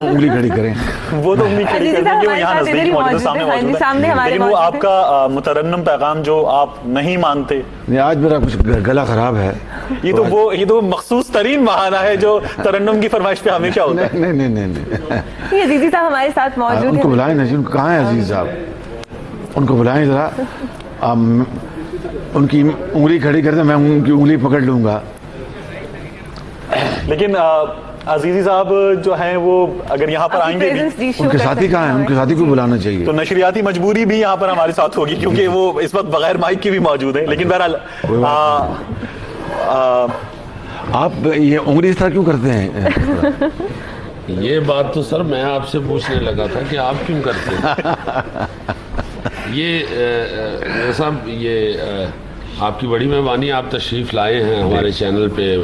انگلی کھڑی کریں وہ تو انگلی کھڑی کر دیں گے، وہ یہاں نزدیک موجود ہے، سامنے موجود ہے، لیکن وہ آپ کا مترنم پیغام جو آپ نہیں مانتے، آج میرا کچھ گلا خراب ہے، یہ تو مخصوص ترین بہانہ ہے جو ترنم کی فرمائش پہ ہمیشہ ہوتا ہے۔ نہیں عزیزی صاحب ہمارے ساتھ موجود ہیں، ان کو بلائیں نا جی، کہاں ہے عزیز صاحب؟ ان کو بلائیں ذرا، ان کی انگلی کھڑی کر دیں، میں ان کی انگلی پکڑ لوں گا۔ لیکن عزیزی صاحب جو ہیں وہ اگر یہاں پر آئیں گے بھی، ان کے ساتھی کہاں ہیں؟ ان کے ساتھی کو بلانا چاہیے۔ تو نشریاتی مجبوری بھی یہاں پر ہمارے ساتھ ہوگی، کیونکہ وہ اس وقت بغیر مائک کے بھی موجود ہیں۔ لیکن بہرحال آپ یہ انگلی اس طرح کیوں کرتے ہیں؟ یہ بات تو سر میں آپ سے پوچھنے لگا تھا کہ آپ کیوں کرتے ہیں یہ صاحب، یہ آپ کی بڑی مہربانی، آپ تشریف لائے ہیں ہمارے چینل پہ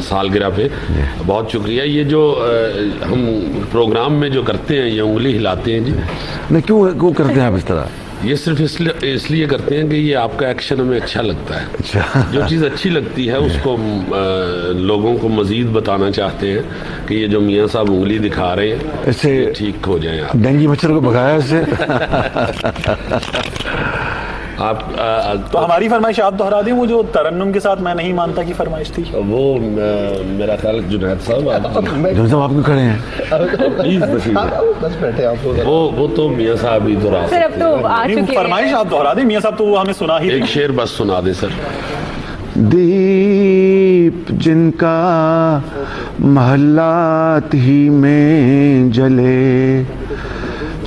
سالگرہ پہ، بہت شکریہ۔ یہ جو ہم پروگرام میں جو کرتے ہیں، یہ انگلی ہلاتے ہیں جی، نہیں کیوں کرتے ہیں آپ اس طرح؟ یہ صرف اس لیے کرتے ہیں کہ یہ آپ کا ایکشن ہمیں اچھا لگتا ہے۔ اچھا، جو چیز اچھی لگتی ہے اس کو لوگوں کو مزید بتانا چاہتے ہیں کہ یہ جو میاں صاحب انگلی دکھا رہے ہیں اس سے ٹھیک ہو جائیں آپ۔ ڈینگی مچھر کو بھگایا اس سے۔ آپ تو ہماری فرمائش آپ دہرا دیں، وہ جو ترنم کے ساتھ میں نہیں مانتا کی فرمائش تھی، وہ میرا خیال جنید صاحب جن صاحب آپ کیوں کھڑے ہیں؟ وہ تو میاں صاحب ہی دہرا سر اب تو آ چکے فرمائش آپ دہرا دیں، میاں صاحب تو وہ ہمیں سنا ہی ایک شعر بس سنا دے سر۔ دیپ جن کا محلات ہی میں جلے،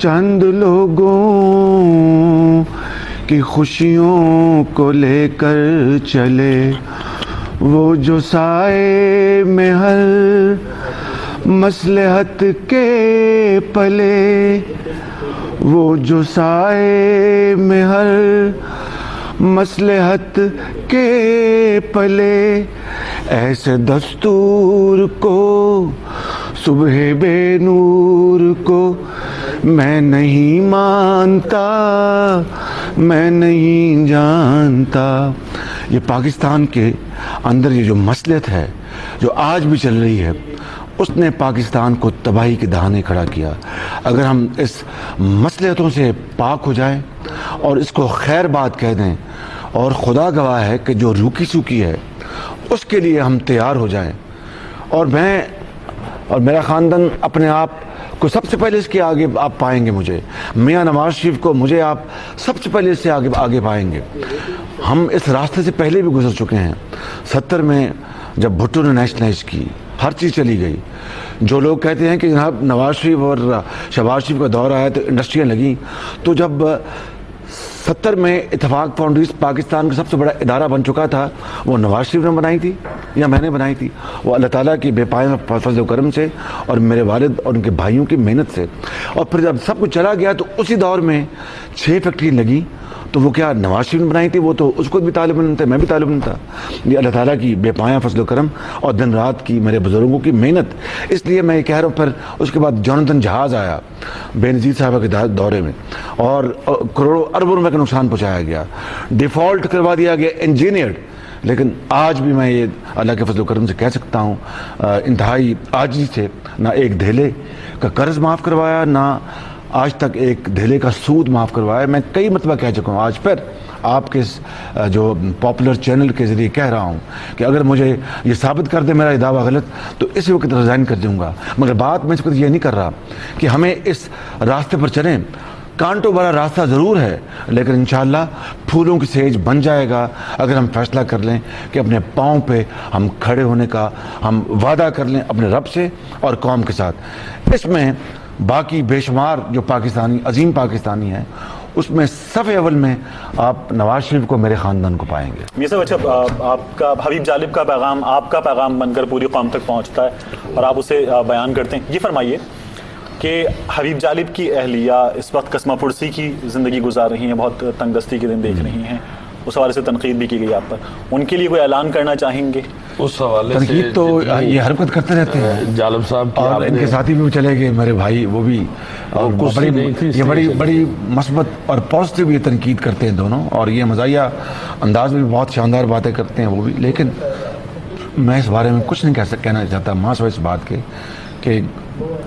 چند لوگوں کی خوشیوں کو لے کر چلے، وہ جو سائے میں ہر مصلحت کے پلے، وہ جو سائے میں ہر مصلحت کے پلے، ایسے دستور کو صبح بے نور کو میں نہیں مانتا، میں نہیں جانتا۔ یہ پاکستان کے اندر یہ جو مصلحت ہے جو آج بھی چل رہی ہے، اس نے پاکستان کو تباہی کے دہانے کھڑا کیا۔ اگر ہم اس مصلحتوں سے پاک ہو جائیں اور اس کو خیر بات کہہ دیں، اور خدا گواہ ہے کہ جو روکی سوکی ہے اس کے لیے ہم تیار ہو جائیں، اور میں اور میرا خاندان اپنے آپ کو سب سے پہلے اس کے آگے آپ پائیں گے، مجھے میاں نواز شریف کو مجھے آپ سب سے پہلے اس سے آگے پائیں گے۔ ہم اس راستے سے پہلے بھی گزر چکے ہیں۔ 70 میں جب بھٹو نے نیشنلائز کی، ہر چیز چلی گئی۔ جو لوگ کہتے ہیں کہ جناب نواز شریف اور شہباز شریف کا دور آیا تو انڈسٹریاں لگیں، تو جب 70 میں اتفاق فاؤنڈریز پاکستان کا سب سے بڑا ادارہ بن چکا تھا، وہ نواز شریف نے بنائی تھی یا میں نے بنائی تھی؟ وہ اللہ تعالیٰ کی بے پائے فضل و کرم سے اور میرے والد اور ان کے بھائیوں کی محنت سے۔ اور پھر جب سب کچھ چلا گیا تو اسی دور میں 6 فیکٹری لگی، تو وہ کیا نواز شریف نے بنائی تھی؟ وہ تو اس کو بھی طالب علم تھے، میں بھی طالب علم تھا۔ یہ اللہ تعالیٰ کی بے پایاں فضل و کرم اور دن رات کی میرے بزرگوں کی محنت۔ اس لیے میں یہ کہہ رہا ہوں، پھر اس کے بعد جونتھن جہاز آیا بے نظیر صاحبہ کے دورے میں، اور کروڑوں اربوں روپے کا نقصان پہنچایا گیا، ڈیفالٹ کروا دیا گیا انجینئرڈ۔ لیکن آج بھی میں یہ اللہ کے فضل و کرم سے کہہ سکتا ہوں، انتہائی عاجزی سے نہ ایک دھیلے کا قرض معاف کروایا، نہ آج تک ایک دھیلے کا سود معاف کروایا۔ میں کئی مرتبہ کہہ چکا ہوں، آج پھر آپ کے جو پاپولر چینل کے ذریعے کہہ رہا ہوں کہ اگر مجھے یہ ثابت کر دے میرا یہ دعویٰ غلط، تو اسی وقت ریزائن کر دوں گا۔ مگر بات میں اس وقت یہ نہیں کر رہا کہ ہمیں اس راستے پر چلیں۔ کانٹوں والا راستہ ضرور ہے، لیکن انشاءاللہ پھولوں کی سیج بن جائے گا اگر ہم فیصلہ کر لیں کہ اپنے پاؤں پہ ہم کھڑے ہونے کا ہم وعدہ کر لیں اپنے رب سے اور قوم کے ساتھ۔ اس میں باقی بے شمار جو پاکستانی عظیم پاکستانی ہیں، اس میں صف اول میں آپ نواز شریف کو، میرے خاندان کو پائیں گے۔ میاں صاحب اچھا، آپ کا حبیب جالب کا پیغام آپ کا پیغام بن کر پوری قوم تک پہنچتا ہے اور آپ اسے بیان کرتے ہیں۔ یہ فرمائیے کہ حبیب جالب کی اہلیہ اس وقت کسمہ پرسی کی زندگی گزار رہی ہیں، بہت تنگ دستی کے دن دیکھ رہی ہیں، اس حوالے سے تنقید بھی کی گئی آپ پر، ان کے لیے کوئی اعلان کرنا چاہیں گے؟ اس حوالے سے تنقید تو یہ حرکت کرتے رہتے ہیں جالب صاحب کی، اور ان کے ساتھی بھی چلے گئے میرے بھائی، وہ بھی یہ بڑی مثبت اور پازیٹیو یہ تنقید کرتے ہیں دونوں، اور یہ مزاحیہ انداز میں بہت شاندار باتیں کرتے ہیں وہ بھی۔ لیکن میں اس بارے میں کچھ نہیں کہنا چاہتا، ماں سوائے اس بات کے کہ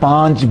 $5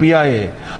PIA,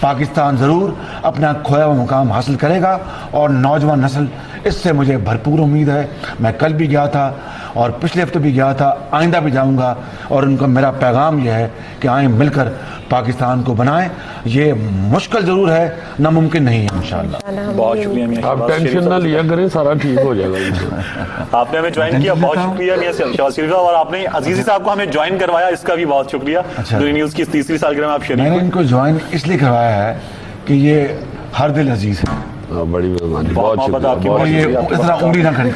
پاکستان ضرور اپنا کھویا ہوا مقام حاصل کرے گا اور نوجوان نسل اس سے مجھے بھرپور امید ہے. میں کل بھی گیا تھا اور پچھلے ہفتے بھی گیا تھا, آئندہ بھی جاؤں گا, اور ان کا میرا پیغام یہ ہے کہ آئیں مل کر پاکستان کو بنائیں. یہ مشکل ضرور ہے, ناممکن نہیں ہے انشاءاللہ. بہت شکریہ میاں آپ شہباز شریف ٹینشن نہ صاحب. لیا کریں, سارا ٹھیک ہو جائے گا. آپ نے ہمیں جوائن کیا, بہت شکریہ میاں شہباز شریف صاحب. اور آپ نے عزیزی صاحب کو ہمیں جوائن کروایا, اس کا بھی بہت شکریہ. دنیا نیوز کی 3ری سالگرہ میں آپ میں نے شریک ان کو جوائن اس لیے کروایا ہے کہ یہ ہر دل عزیز ہے, بڑی مہربانی, بہت بہت محبت شکریہ. آپ کی. بہت اور یہ اس طرح انگلی نہ کھڑی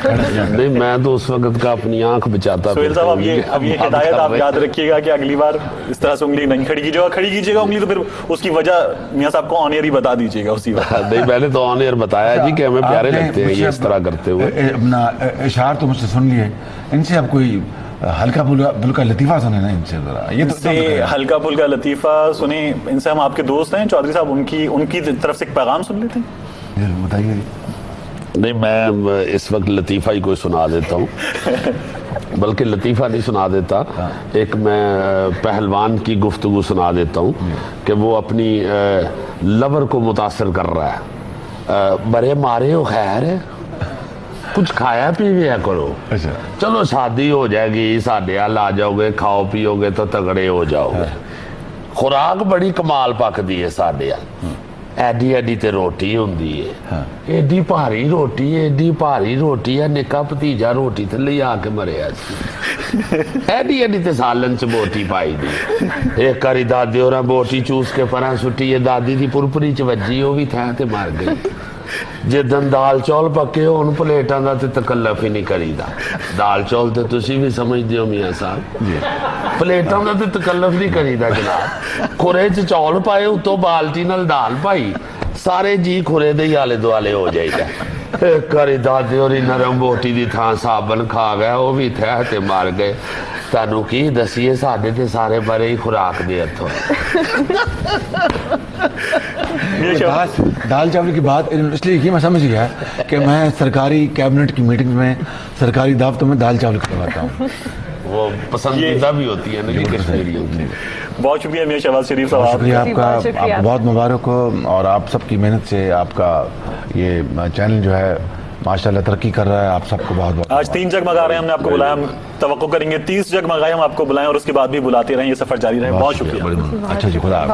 نہیں, میں تو اس وقت کا اپنی آنکھ بچاتا. سہیل صاحب, اب یہ ہدایت آپ یاد رکھیے گا کہ اگلی بار اس طرح سے انگلی نہیں کھڑی کیجیے گا. کھڑی کیجیے گا انگلی تو پھر اس کی وجہ میاں صاحب کو آن ایئر ہی بتا دیجیے گا اسی وقت. نہیں, میں نے تو آن ایئر بتایا جی کہ ہمیں پیارے لگتے ہیں یہ اس طرح کرتے ہوئے. اپنا اشعار تو مجھ سے سن لیے, ان سے اب کوئی ہلکا پھلکا لطیفہ سنے نا ان سے ذرا. یہ ان سے ہلکا پھلکا لطیفہ سنیں, ان سے ہم آپ کے دوست ہیں چودھری صاحب, ان کی طرف سے ایک پیغام سن لیتے ہیں. بتائیے. نہیں, میں اس وقت لطیفہ ہی کوئی سنا دیتا ہوں, بلکہ لطیفہ نہیں سنا دیتا, ایک میں پہلوان کی گفتگو سنا دیتا ہوں کہ وہ اپنی لور کو متاثر کر رہا ہے. برے مارے ہو خیر ہے, کچھ کھایا پیا کرو, چلو شادی ہو جائے گی, ساڈے حال آ جاؤ گے, کھاؤ پیو گے تو تگڑے ہو جاؤ گے. خوراک بڑی کمال پکدی ہے ساڈے حال, ایڈی ایڈی تے روٹی ہوندی ہے, ایڈی بھاری روٹی ہے, نکا بھتیجا روٹی تے لے آ کے مریا سی. ایڈی ایڈی تے سالن چ بوٹی پائی دی, ایک کاری دادی اور بوٹی چوس کے پراں سٹی, دادی دی پرپری چ وجی, وہ بھی تھا تے مر گئی. جدن دال چول پکے ہون پلیٹاں دا تے تکلف ہی نہیں کریدا. دال چول تے تسی بھی سمجھدے ہو میاں صاحب, پلیٹاں دا تے تکلف نہیں کریدا جناب. کھورے چ چول پائے, اتوں بالٹی نال دال پائی, سارے جی کھورے دے آلے دوالے ہو جائیدا. کری دادے اور نرم بوٹی دی تھان صابن کھا گیا, وہ بھی تھے تے مر گئے. تانوں کی دسیے, ساڈے تے سارے بڑے ہی خوراک دے ہتھوں. دال چاول کی بات اس لیے کی میں سمجھ گیا کہ میں سرکاری کیبنٹ کی میٹنگ میں, سرکاری دعوتوں میں دال چاول کرواتا ہوں. وہ پسندیدہ بھی ہوتی ہے نا کشمیریوں کی. بہت شکریہ میاں شہباز شریف صاحب. شکریہ آپ کا, بہت شکریہ. آپ کو بہت مبارک ہو, اور آپ سب کی محنت سے آپ کا یہ چینل جو ہے ماشاءاللہ ترقی کر رہا ہے. آپ سب کو بہت بہت آج 3 جگمگا رہے ہیں, ہم نے آپ کو بلایا, ہم توقع کریں گے 30 جگمگائے ہم آپ کو بلائیں, اور اس کے بعد بھی بلاتے رہیں, یہ سفر جاری رہے. بہت شکریہ. اچھا جی, خدا حافظ.